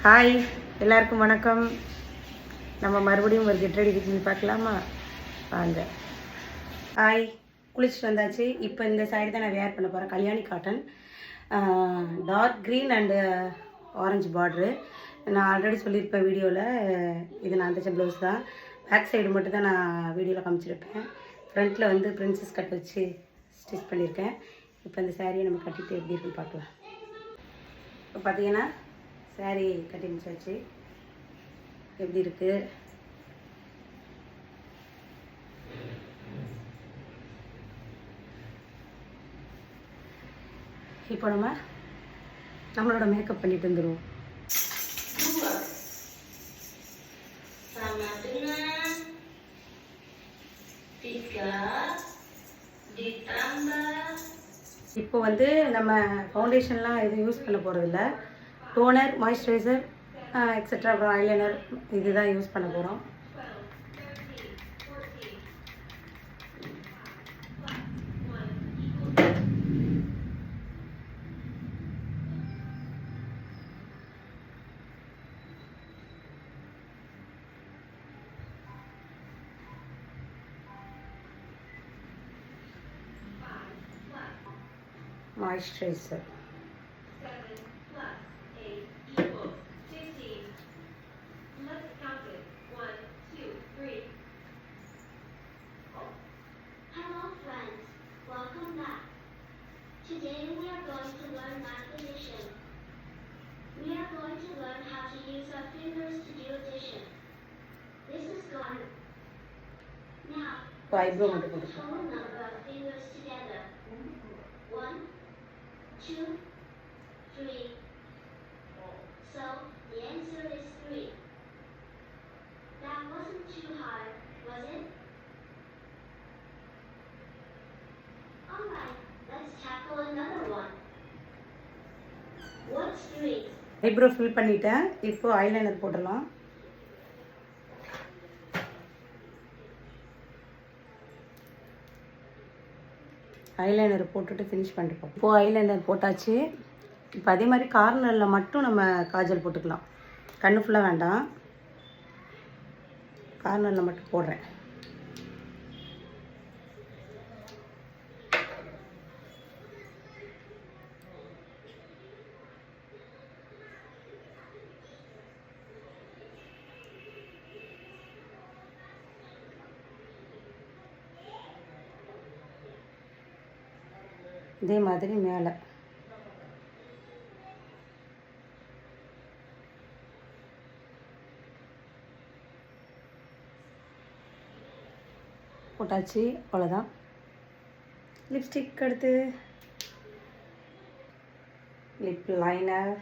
Hi, எல்லாருக்கும் வணக்கம். நம்ம மறுபடியும் ஒரு கெட் ரெடி வித் மீ பார்க்கலாமா? வாங்க. ஹாய், குளிச்சுட்டு வந்தாச்சு. இப்போ இந்த சாரி தான் நான் வேர் பண்ண போகிறேன். Kalyani cotton, dark green and orange border. நான் ஆல்ரெடி சொல்லியிருப்பேன் வீடியோவில். இது நான் தைச்ச ப்ளவுஸ் தான். பேக் சைடு மட்டும் தான் நான் வீடியோவில் காமிச்சிருப்பேன். ஃப்ரண்ட்டில் வந்து பிரின்சஸ் கட் வச்சு ஸ்டிச் பண்ணியிருக்கேன். இப்போ இந்த சாரியை நம்ம கட்டிட்டு எப்படி இருக்குன்னு பார்க்கலாம். இப்போ பார்த்தீங்கன்னா சாரி கட்டி முடிச்சாச்சு. எப்படி இருக்குது? இப்போ நம்மளோட மேக்கப் பண்ணிட்டு வந்துடுவோம். இப்போ வந்து நம்ம ஃபவுண்டேஷன்லாம் எதுவும் யூஸ் பண்ண போகிறதில்ல. டோனர், மாய்ஸ்சரைசர், எக்ஸட்ரா, அப்புறம் ஐலைனர், இதுதான் யூஸ் பண்ண போகிறோம். Moisturiser Today we are going to learn math addition. We are going to learn how to use our fingers to do addition. This is going. Now, eyebrow count the total number of fingers together. 1, 2, 3. So, the answer is 3. That wasn't too hard, was it? Alright. Let's tackle another one. What's 3? Eyebrow fill பண்ணிட்டேன். இப்போ eyeliner போடலாம். Eyeliner போட்டுட்டு finish பண்ணிப்போம். இப்போது eyeliner போட்டாச்சு. இப்போ அதே மாதிரி கார்னரில் மட்டும் நம்ம காஜல் போட்டுக்கலாம். கண்ணு ஃபுல்லாக வேண்டாம், கார்னரில் மட்டும் போடுறேன். இதே மாதிரி மேலே போட்டாச்சு. அவ்வளோதான். லிப்ஸ்டிக் அடுத்து லிப் லைனர்,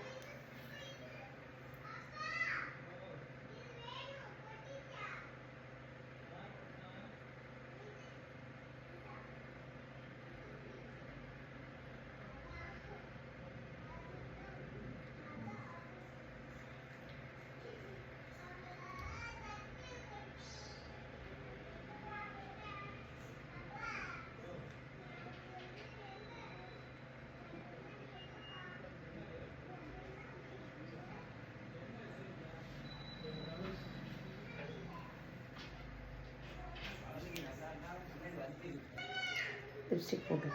லிப்ஸ்டிக் போட்டு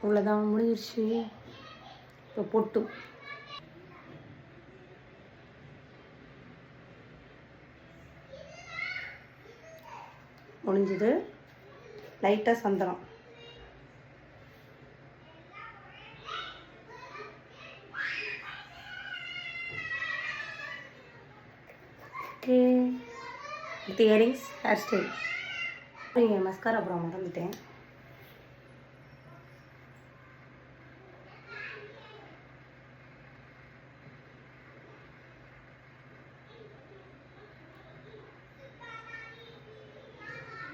அவ்வளோதான், முடிஞ்சிருச்சு. இப்போ பொட்டு முடிஞ்சுது. லைட்டாக சந்தனம். Okay, with earrings, hair style. நீங்கள் மஸ்காரா அப்புறம் மறந்துட்டேன்.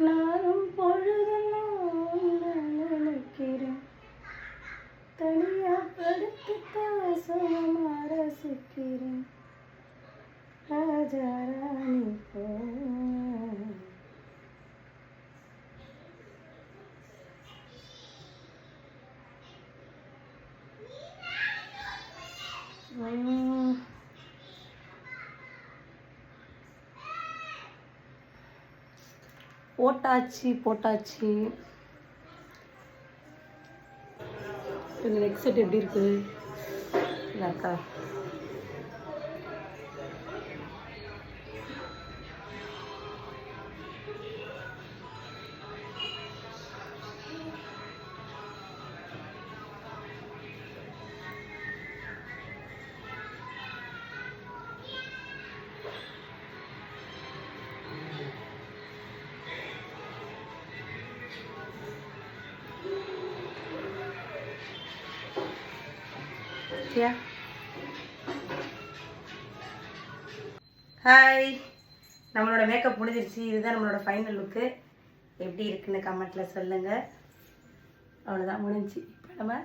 நானும் பொழுதெல்லாம் உன்னை நினைக்கிறேன் தனியா படுத்துத்தான் சுகமா ரசிக்கிறேன் ராஜாராணி போ போட்டாச்சு போட்டாச்சு. இந்த நெக் செட் எப்படி இருக்குது அக்கா? ஹாய், நம்மளோட மேக்கப் முடிஞ்சிருச்சு. இதுதான் நம்மளோட ஃபைனல் லுக்கு. எப்படி இருக்குன்னு கமெண்ட்டில் சொல்லுங்கள். அவ்வளோதான், முடிஞ்சிச்சு. இப்போ நம்ம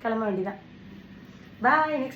கிளம்ப வேண்டியதான். பாய். நெக்ஸ்ட்